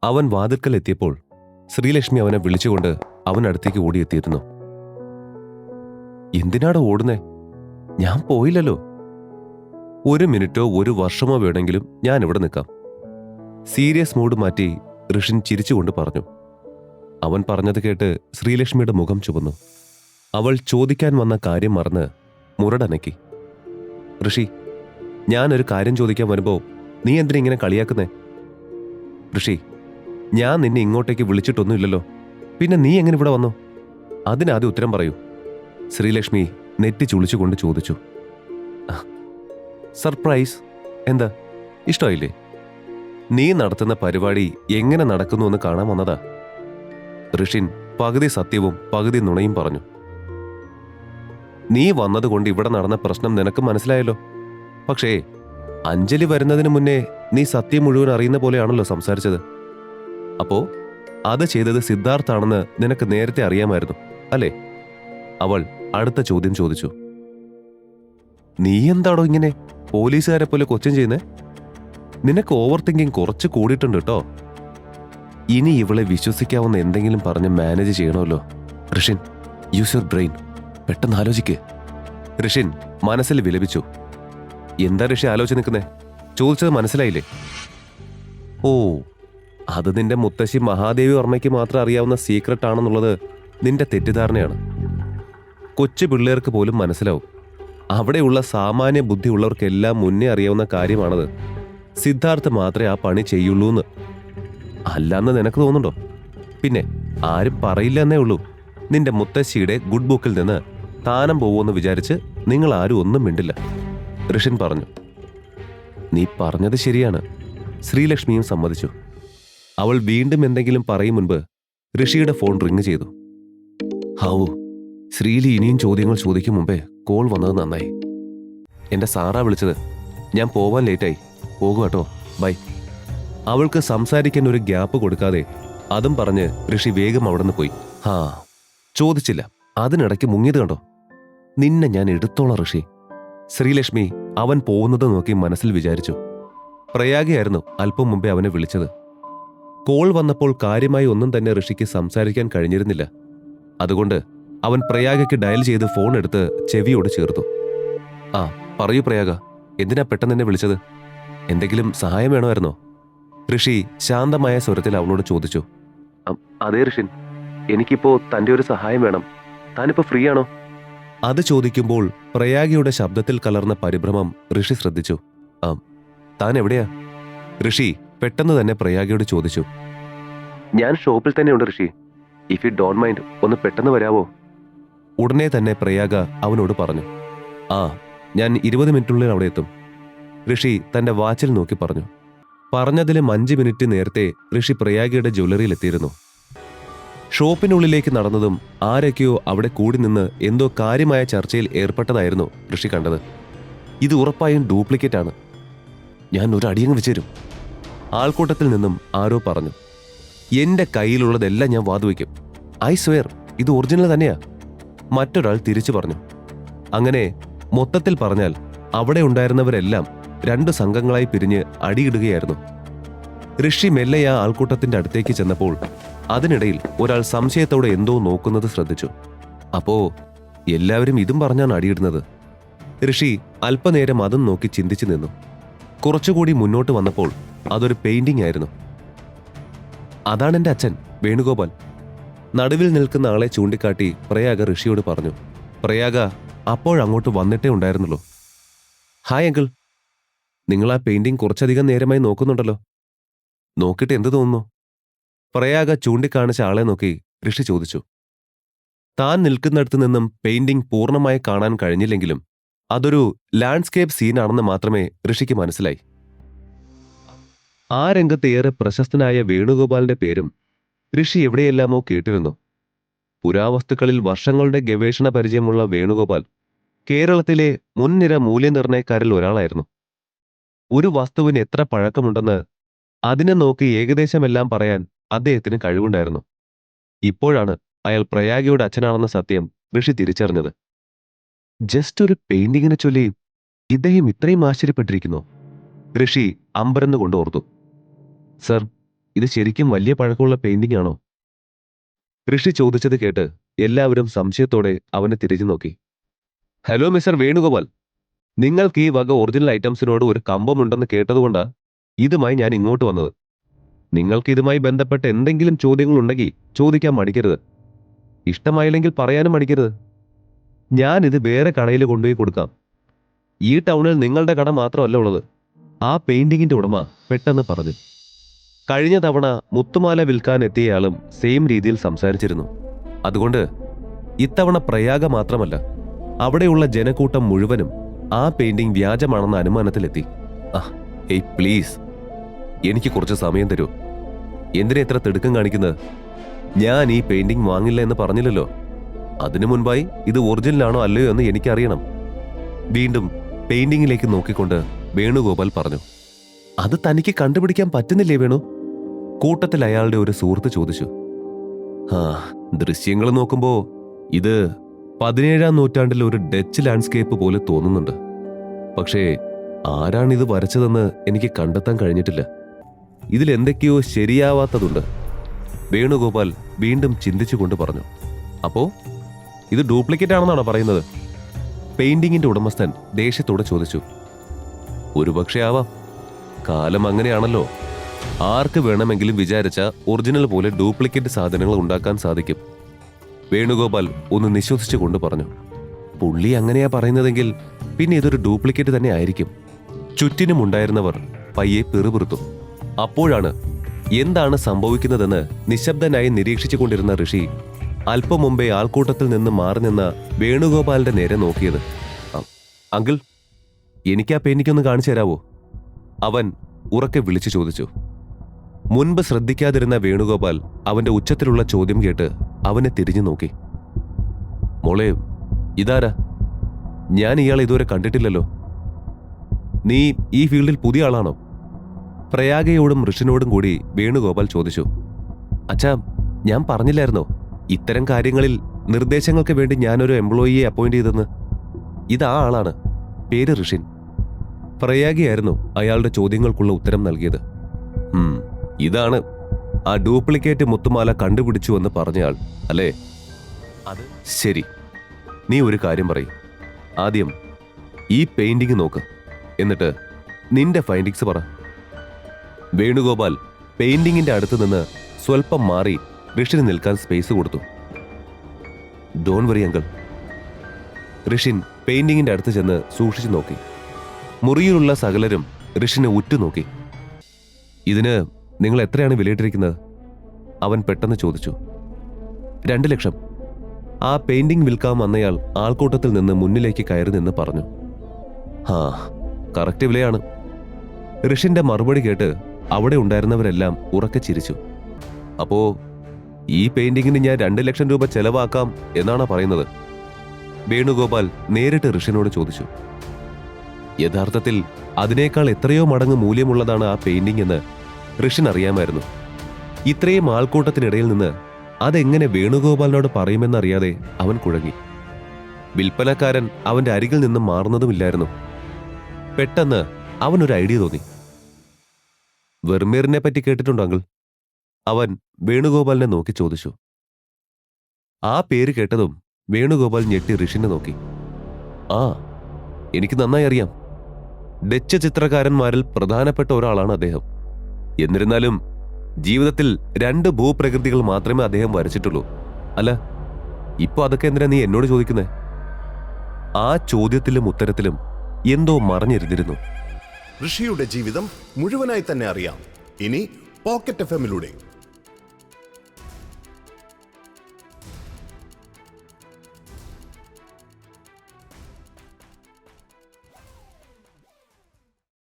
അവൻ വാതിൽക്കൽ എത്തിയപ്പോൾ ശ്രീലക്ഷ്മി അവനെ വിളിച്ചുകൊണ്ട് അവനടുത്തേക്ക് ഓടിയെത്തിയിരുന്നു. എന്തിനാടോ ഓടുന്നേ? ഞാൻ പോയില്ലല്ലോ. 1 മിനിറ്റോ 1 വർഷമോ വേണമെങ്കിലും ഞാൻ ഇവിടെ നിൽക്കാം. സീരിയസ് മൂഡ് മാറ്റി ഋഷിൻ ചിരിച്ചുകൊണ്ട് പറഞ്ഞു. അവൻ പറഞ്ഞത് കേട്ട് ശ്രീലക്ഷ്മിയുടെ മുഖം ചുവന്നു. അവൾ ചോദിക്കാൻ വന്ന കാര്യം മറന്ന് മുരടനക്കി. ഋഷി, ഞാനൊരു കാര്യം ചോദിക്കാൻ വരുമ്പോ നീ എന്തിനാ ഇങ്ങനെ കളിയാക്കുന്നേ? ഋഷി, ഞാൻ നിന്നെ ഇങ്ങോട്ടേക്ക് വിളിച്ചിട്ടൊന്നുമില്ലല്ലോ, പിന്നെ നീ എങ്ങനെ ഇവിടെ വന്നു? അതിനാദ്യം ഉത്തരം പറയൂ. ശ്രീലക്ഷ്മി നെറ്റി ചുളിച്ചുകൊണ്ട് ചോദിച്ചു. സർപ്രൈസ്? എന്താ, ഇഷ്ടമായില്ലേ? നീ നടത്തുന്ന പരിപാടി എങ്ങനെ നടക്കുന്നു എന്ന് കാണാൻ വന്നതാ. ഋഷിൻ പകുതി സത്യവും പകുതി നുണയും പറഞ്ഞു. നീ വന്നതുകൊണ്ട് ഇവിടെ നടന്ന പ്രശ്നം നിനക്ക് മനസ്സിലായല്ലോ. പക്ഷേ അഞ്ജലി വരുന്നതിന് മുന്നേ നീ സത്യം മുഴുവൻ അറിയുന്ന പോലെയാണല്ലോ സംസാരിച്ചത്. അപ്പോ അത് ചെയ്തത് സിദ്ധാർത്ഥാണെന്ന് നിനക്ക് നേരത്തെ അറിയാമായിരുന്നു അല്ലേ? അവൾ അടുത്ത ചോദ്യം ചോദിച്ചു. നീ എന്താണോ ഇങ്ങനെ പോലീസുകാരെ പോലെ കൊച്ചൻ ചെയ്യുന്നേ? നിനക്ക് ഓവർ തിങ്കിങ് കുറച്ച് കൂടിയിട്ടുണ്ട് കേട്ടോ. ഇനി ഇവളെ വിശ്വസിക്കാവുന്ന എന്തെങ്കിലും പറഞ്ഞ് മാനേജ് ചെയ്യണമല്ലോ. ഋഷിൻ, യൂസ് യുവർ ബ്രെയിൻ, പെട്ടെന്ന് ആലോചിക്ക്. ഋഷിൻ മനസ്സിൽ വിലപിച്ചു. എന്താ ഋഷി ആലോചിച്ച് നിൽക്കുന്നേ? ചോദിച്ചത് മനസ്സിലായില്ലേ? ഓ, അത് നിന്റെ മുത്തശ്ശി മഹാദേവി വർമ്മയ്ക്ക് മാത്രം അറിയാവുന്ന സീക്രട്ട് ആണെന്നുള്ളത് നിന്റെ തെറ്റിദ്ധാരണയാണ്. കൊച്ചു പിള്ളേർക്ക് പോലും മനസ്സിലാവും. അവിടെയുള്ള സാമാന്യ ബുദ്ധിയുള്ളവർക്കെല്ലാം മുന്നേ അറിയാവുന്ന കാര്യമാണത്. സിദ്ധാർത്ഥ് മാത്രമേ ആ പണി ചെയ്യുള്ളൂന്ന്. അല്ലാന്ന് നിനക്ക് തോന്നുന്നുണ്ടോ? പിന്നെ ആരും പറയില്ല എന്നേ ഉള്ളൂ. നിന്റെ മുത്തശ്ശിയുടെ ഗുഡ് ബുക്കിൽ നിന്ന് താനം പോവുമെന്ന് വിചാരിച്ച് നിങ്ങൾ ആരും ഒന്നും മിണ്ടില്ല. ഋഷിൻ പറഞ്ഞു. നീ പറഞ്ഞത് ശരിയാണ്. ശ്രീലക്ഷ്മിയും സമ്മതിച്ചു. അവൾ വീണ്ടും എന്തെങ്കിലും പറയും മുൻപ് ഋഷിയുടെ ഫോൺ റിങ് ചെയ്തു. ഹാവു, ശ്രീലി ഇനിയും ചോദ്യങ്ങൾ ചോദിക്കും മുമ്പേ കോൾ വന്നത് നന്നായി. എന്റെ സാറാ വിളിച്ചത്. ഞാൻ പോവാൻ ലേറ്റായി. പോകുക കേട്ടോ, ബൈ. അവൾക്ക് സംസാരിക്കാൻ ഒരു ഗ്യാപ്പ് കൊടുക്കാതെ അതും പറഞ്ഞ് ഋഷി വേഗം അവിടെ നിന്ന് പോയി. ചോദിച്ചില്ല, അതിനിടയ്ക്ക് മുങ്ങിയത് കണ്ടോ? നിന്നെ ഞാൻ എടുത്തോളാം ഋഷി. ശ്രീലക്ഷ്മി അവൻ പോകുന്നത് നോക്കി മനസ്സിൽ വിചാരിച്ചു. പ്രയാഗയായിരുന്നു അല്പം മുമ്പേ അവനെ വിളിച്ചത്. കോൾ വന്നപ്പോൾ കാര്യമായി ഒന്നും തന്നെ ഋഷിക്ക് സംസാരിക്കാൻ കഴിഞ്ഞിരുന്നില്ല. അതുകൊണ്ട് അവൻ പ്രയാഗയ്ക്ക് ഡയൽ ചെയ്ത് ഫോൺ എടുത്ത് ചെവിയോട് ചേർത്തു. പറയൂ പ്രയാഗ, എന്തിനാ പെട്ടെന്ന് എന്നെ വിളിച്ചത്? എന്തെങ്കിലും സഹായം വേണമായിരുന്നോ? ഋഷി ശാന്തമായ സ്വരത്തിൽ അവളോട് ചോദിച്ചു. അതെ ഋഷിൻ, എനിക്കിപ്പോ തന്റെ ഒരു സഹായം വേണം. താനിപ്പോ ഫ്രീ ആണോ? അത് ചോദിക്കുമ്പോൾ പ്രയാഗയുടെ ശബ്ദത്തിൽ കലർന്ന പരിഭ്രമം ഋഷി ശ്രദ്ധിച്ചു. താൻ എവിടെയാ? ഋഷി പെട്ടെന്ന് തന്നെ പ്രയാഗയോട് ചോദിച്ചു. ഞാൻ ഷോപ്പിൽ തന്നെയുണ്ട് ഋഷി. ഇഫ് യു ഡോണ്ട് മൈൻഡ് ഒന്ന് പെട്ടെന്ന് വരാവോ? ഉടനെ തന്നെ പ്രയാഗ അവനോട് പറഞ്ഞു. ഞാൻ 20 മിനിറ്റിനുള്ളിൽ അവിടെ എത്തും. ഋഷി തന്റെ വാച്ചിൽ നോക്കി പറഞ്ഞു. പറഞ്ഞതിലും 5 മിനിറ്റ് നേരത്തെ ഋഷി പ്രയാഗയുടെ ജ്വല്ലറിയിലെത്തിയിരുന്നു. ഷോപ്പിനുള്ളിലേക്ക് നടന്നതും ആരൊക്കെയോ അവിടെ കൂടി നിന്ന് എന്തോ കാര്യമായ ചർച്ചയിൽ ഏർപ്പെട്ടതായിരുന്നു ഋഷി കണ്ടത്. ഇത് ഉറപ്പായും ഡ്യൂപ്ലിക്കേറ്റ് ആണ്. ഞാൻ ഒരു അടിയങ്ങ് വെച്ചേരും, ആൾക്കൂട്ടത്തിൽ നിന്നും ആരോ പറഞ്ഞു. എന്റെ കയ്യിലുള്ളതെല്ലാം ഞാൻ വാതുവയ്ക്കും. ഐ സ്വെയർ, ഇത് ഒറിജിനൽ തന്നെയാ, മറ്റൊരാൾ തിരിച്ചു പറഞ്ഞു. അങ്ങനെ മൊത്തത്തിൽ പറഞ്ഞാൽ അവിടെ ഉണ്ടായിരുന്നവരെല്ലാം 2 സംഘങ്ങളായി പിരിഞ്ഞ് അടിയിടുകയായിരുന്നു. ഋഷി മെല്ലെ ആ ആൾക്കൂട്ടത്തിന്റെ അടുത്തേക്ക് ചെന്നപ്പോൾ അതിനിടയിൽ ഒരാൾ സംശയത്തോടെ എന്തോ നോക്കുന്നത് ശ്രദ്ധിച്ചു. അപ്പോ എല്ലാവരും ഇതും പറഞ്ഞാണ് അടിയിടുന്നത്. ഋഷി അല്പനേരം അതും നോക്കി ചിന്തിച്ചു നിന്നു. കുറച്ചുകൂടി മുന്നോട്ട് വന്നപ്പോൾ അതൊരു പെയിന്റിംഗ് ആയിരുന്നു. അതാണ് എന്റെ അച്ഛൻ വേണുഗോപാൽ. നടുവിൽ നിൽക്കുന്ന ആളെ ചൂണ്ടിക്കാട്ടി പ്രയാഗ ഋഷിയോട് പറഞ്ഞു. പ്രയാഗ അപ്പോഴങ്ങോട്ട് വന്നിട്ടേ ഉണ്ടായിരുന്നുള്ളൂ. ഹായ് അങ്കിൾ, നിങ്ങൾ ആ പെയിന്റിംഗ് കുറച്ചധികം നേരമായി നോക്കുന്നുണ്ടല്ലോ. നോക്കിയിട്ട് എന്ത് തോന്നുന്നു? പ്രയാഗ ചൂണ്ടിക്കാണിച്ച ആളെ നോക്കി ഋഷി ചോദിച്ചു. താൻ നിൽക്കുന്നിടത്തു നിന്നും പെയിന്റിംഗ് പൂർണ്ണമായി കാണാൻ കഴിഞ്ഞില്ലെങ്കിലും അതൊരു ലാൻഡ്സ്കേപ്പ് സീനാണെന്ന് മാത്രമേ ഋഷിക്ക് മനസ്സിലായി. ആ രംഗത്ത് ഏറെ പ്രശസ്തനായ വേണുഗോപാലിന്റെ പേരും ഋഷി എവിടെയെല്ലാമോ കേട്ടിരുന്നു. പുരാവസ്തുക്കളിൽ വർഷങ്ങളുടെ ഗവേഷണ പരിചയമുള്ള വേണുഗോപാൽ കേരളത്തിലെ മുൻനിര മൂല്യനിർണ്ണയക്കാരിൽ ഒരാളായിരുന്നു. ഒരു വസ്തുവിന് എത്ര പഴക്കമുണ്ടെന്ന് അതിനെ നോക്കി ഏകദേശമെല്ലാം പറയാൻ അദ്ദേഹത്തിന് കഴിവുണ്ടായിരുന്നു. ഇപ്പോഴാണ് അയാൾ പ്രയാഗയുടെ അച്ഛനാണെന്ന സത്യം ഋഷി തിരിച്ചറിഞ്ഞത്. ജസ്റ്റ് ഒരു പെയിന്റിങ്ങിനെ ചൊല്ലി ഇദ്ദേഹം ഇത്രയും ആശ്ചര്യപ്പെട്ടിരിക്കുന്നു. ഋഷി അമ്പരന്നുകൊണ്ട് ഓർത്തു. സർ, ഇത് ശരിക്കും വലിയ പഴക്കമുള്ള പെയിന്റിംഗ് ആണോ? ഋഷി ചോദിച്ചത് കേട്ട് എല്ലാവരും സംശയത്തോടെ അവനെ തിരിഞ്ഞു നോക്കി. ഹലോ മിസ്റ്റർ വേണുഗോപാൽ, നിങ്ങൾക്ക് ഈ വക ഒറിജിനൽ ഐറ്റംസിനോട് ഒരു കമ്പമുണ്ടെന്ന് കേട്ടതുകൊണ്ടാ ഇതുമായി ഞാൻ ഇങ്ങോട്ട് വന്നത്. നിങ്ങൾക്ക് ഇതുമായി ബന്ധപ്പെട്ട എന്തെങ്കിലും ചോദ്യങ്ങൾ ഉണ്ടെങ്കിൽ ചോദിക്കാൻ മടിക്കരുത്. ഇഷ്ടമായില്ലെങ്കിൽ പറയാനും മടിക്കരുത്. ഞാൻ ഇത് വേറെ കടയിൽ കൊണ്ടുപോയി കൊടുക്കാം. ഈ ടൗണിൽ നിങ്ങളുടെ കട മാത്രമല്ല ഉള്ളത്. ആ പെയിന്റിങ്ങിന്റെ ഉടമ പെട്ടെന്ന് പറഞ്ഞു. കഴിഞ്ഞ തവണ മുത്തുമാല വിൽക്കാൻ എത്തിയയാളും സെയിം രീതിയിൽ സംസാരിച്ചിരുന്നു. അതുകൊണ്ട് ഇത്തവണ പ്രയാഗ മാത്രമല്ല, അവിടെയുള്ള ജനക്കൂട്ടം മുഴുവനും ആ പെയിന്റിംഗ് വ്യാജമാണെന്ന അനുമാനത്തിലെത്തി. ഏയ് പ്ലീസ്, എനിക്ക് കുറച്ച് സമയം തരൂ. എന്തിനാ ഇത്ര തിടുക്കം കാണിക്കുന്നത്? ഞാൻ ഈ പെയിന്റിംഗ് വാങ്ങില്ല എന്ന് പറഞ്ഞില്ലല്ലോ. അതിനു മുൻപായി ഇത് ഒറിജിനലാണോ അല്ലയോ എന്ന് എനിക്കറിയണം. വീണ്ടും പെയിന്റിങ്ങിലേക്ക് നോക്കിക്കൊണ്ട് വേണുഗോപാൽ പറഞ്ഞു. അത് തനിക്ക് കണ്ടുപിടിക്കാൻ പറ്റുന്നില്ലേ വേണു? കൂട്ടത്തിൽ അയാളുടെ ഒരു സുഹൃത്ത് ചോദിച്ചു. ദൃശ്യങ്ങൾ നോക്കുമ്പോ ഇത് 17-ാം നൂറ്റാണ്ടിലെ ഒരു ഡച്ച് ലാൻഡ്സ്കേപ്പ് പോലെ തോന്നുന്നുണ്ട്. പക്ഷേ ആരാണിത് വരച്ചതെന്ന് എനിക്ക് കണ്ടെത്താൻ കഴിഞ്ഞിട്ടില്ല. ഇതിലെന്തൊക്കെയോ ശരിയാവാത്തതുണ്ട്. വേണുഗോപാൽ വീണ്ടും ചിന്തിച്ചുകൊണ്ട് പറഞ്ഞു. അപ്പോ ഇത് ഡ്യൂപ്ലിക്കേറ്റ് ആണെന്നാണോ പറയുന്നത്? പെയിന്റിങ്ങിന്റെ ഉടമസ്ഥൻ ദേഷ്യത്തോടെ ചോദിച്ചു. ഒരുപക്ഷെ ആവാം. കാലം അങ്ങനെയാണല്ലോ. ആർക്ക് വേണമെങ്കിലും വിചാരിച്ച ഒറിജിനൽ പോലെ ഡ്യൂപ്ലിക്കേറ്റ് സാധനങ്ങൾ ഉണ്ടാക്കാൻ സാധിക്കും. വേണുഗോപാൽ ഒന്ന് നിശ്വസിച്ചുകൊണ്ട് പറഞ്ഞു. പുള്ളി അങ്ങനെയാ പറയുന്നതെങ്കിൽ പിന്നെ ഇതൊരു ഡ്യൂപ്ലിക്കേറ്റ് തന്നെ ആയിരിക്കും. ചുറ്റിനുമുണ്ടായിരുന്നവർ പയ്യെ പിറുപിറുത്തു. അപ്പോഴാണ് എന്താണ് സംഭവിക്കുന്നതെന്ന് നിശബ്ദനായി നിരീക്ഷിച്ചുകൊണ്ടിരുന്ന ഋഷി അല്പം മുമ്പേ ആൾക്കൂട്ടത്തിൽ നിന്ന് മാറി നിന്ന വേണുഗോപാലിന്റെ നേരെ നോക്കിയത്. അങ്കിൾ, എനിക്ക് ആ പെയിന്റിംഗ് കാണിച്ചു തരാവോ? അവൻ ഉറക്കെ വിളിച്ചു ചോദിച്ചു. മുൻപ് ശ്രദ്ധിക്കാതിരുന്ന വേണുഗോപാൽ അവന്റെ ഉച്ചത്തിലുള്ള ചോദ്യം കേട്ട് അവനെ തിരിഞ്ഞു നോക്കി. മോളെ, ഇതാരാ? ഞാൻ ഇയാളെ ഇതുവരെ കണ്ടിട്ടില്ലല്ലോ. നീ ഈ ഫീൽഡിൽ പുതിയ ആളാണോ? പ്രയാഗയോടും ഋഷിനോടും കൂടി വേണുഗോപാൽ ചോദിച്ചു. അച്ഛാ, ഞാൻ പറഞ്ഞില്ലായിരുന്നോ ഇത്തരം കാര്യങ്ങളിൽ നിർദ്ദേശങ്ങൾക്ക് വേണ്ടി ഞാനൊരു എംപ്ലോയിയെ അപ്പോയിന്റ് ചെയ്തെന്ന്? ഇതാ ആളാണ്, പേര് ഋഷിൻ. പ്രയാഗയായിരുന്നു അയാളുടെ ചോദ്യങ്ങൾക്കുള്ള ഉത്തരം നൽകിയത്. ഇതാണ് ആ ഡ്യൂപ്ലിക്കേറ്റ് മുത്തുമാല കണ്ടുപിടിച്ചുവെന്ന് പറഞ്ഞയാൾ അല്ലേ? അത് ശരി. നീ ഒരു കാര്യം പറയും. ആദ്യം ഈ പെയിന്റിംഗ് നോക്ക്, എന്നിട്ട് നിന്റെ ഫൈൻഡിങ്സ് പറ. വേണുഗോപാൽ പെയിന്റിങ്ങിന്റെ അടുത്ത് നിന്ന് സ്വൽപ്പം മാറി ഋഷിന് നിൽക്കാൻ സ്പേസ് കൊടുത്തു. Don't worry uncle. ഋഷിൻ പെയിന്റിങ്ങിന്റെ അടുത്ത് ചെന്ന് സൂക്ഷിച്ചു നോക്കി. മുറിയിലുള്ള സകലരും ഋഷിനെ ഉറ്റുനോക്കി. ഇതിന് നിങ്ങൾ എത്രയാണ് വിലയിട്ടിരിക്കുന്നത്? അവൻ പെട്ടെന്ന് ചോദിച്ചു. 2 ലക്ഷം. ആ പെയിന്റിംഗ് വിൽക്കാൻ വന്നയാൾ ആൾക്കൂട്ടത്തിൽ നിന്ന് മുന്നിലേക്ക് കയറി നിന്ന് പറഞ്ഞു. കറക്റ്റ് വിലയാണ്. ഋഷിന്റെ മറുപടി കേട്ട് അവിടെ ഉണ്ടായിരുന്നവരെല്ലാം ഉറക്കെ ചിരിച്ചു. അപ്പോ ഈ പെയിന്റിങ്ങിന് ഞാൻ 2 ലക്ഷം രൂപ ചെലവാക്കാം എന്നാണ് പറയുന്നത്? വേണുഗോപാൽ നേരിട്ട് ഋഷിനോട് ചോദിച്ചു. യഥാർത്ഥത്തിൽ അതിനേക്കാൾ എത്രയോ മടങ്ങ് മൂല്യമുള്ളതാണ് ആ പെയിന്റിംഗ് എന്ന് ഋഷിൻ അറിയാമായിരുന്നു. ഇത്രയും ആൾക്കൂട്ടത്തിനിടയിൽ നിന്ന് അതെങ്ങനെ വേണുഗോപാലിനോട് പറയുമെന്നറിയാതെ അവൻ കുഴങ്ങി. വിൽപ്പനക്കാരൻ അവന്റെ അരികിൽ നിന്നും മാറുന്നതുമില്ലായിരുന്നു. പെട്ടെന്ന് അവനൊരു ഐഡിയ തോന്നി. വെർമീറിനെ പറ്റി കേട്ടിട്ടുണ്ടോ അങ്കിൾ? അവൻ വേണുഗോപാലിനെ നോക്കി ചോദിച്ചു. ആ പേര് കേട്ടതും വേണുഗോപാൽ ഞെട്ടി ഋഷിനെ നോക്കി. എനിക്ക് നന്നായി അറിയാം. ഡച്ച് ചിത്രകാരന്മാരിൽ പ്രധാനപ്പെട്ട ഒരാളാണ് അദ്ദേഹം. എന്നിരുന്നാലും ജീവിതത്തിൽ 2 ഭൂപ്രകൃതികൾ മാത്രമേ അദ്ദേഹം വരച്ചിട്ടുള്ളൂ. അല്ല, ഇപ്പൊ അതൊക്കെ എന്തിനാ നീ എന്നോട് ചോദിക്കുന്നേ? ആ ചോദ്യത്തിലും ഉത്തരത്തിലും എന്തോ മറഞ്ഞിരുന്നിരുന്നു. ഋഷിയുടെ ജീവിതം മുഴുവനായി തന്നെ അറിയാം ഇനി പോക്കറ്റ് FM-ലൂടെ.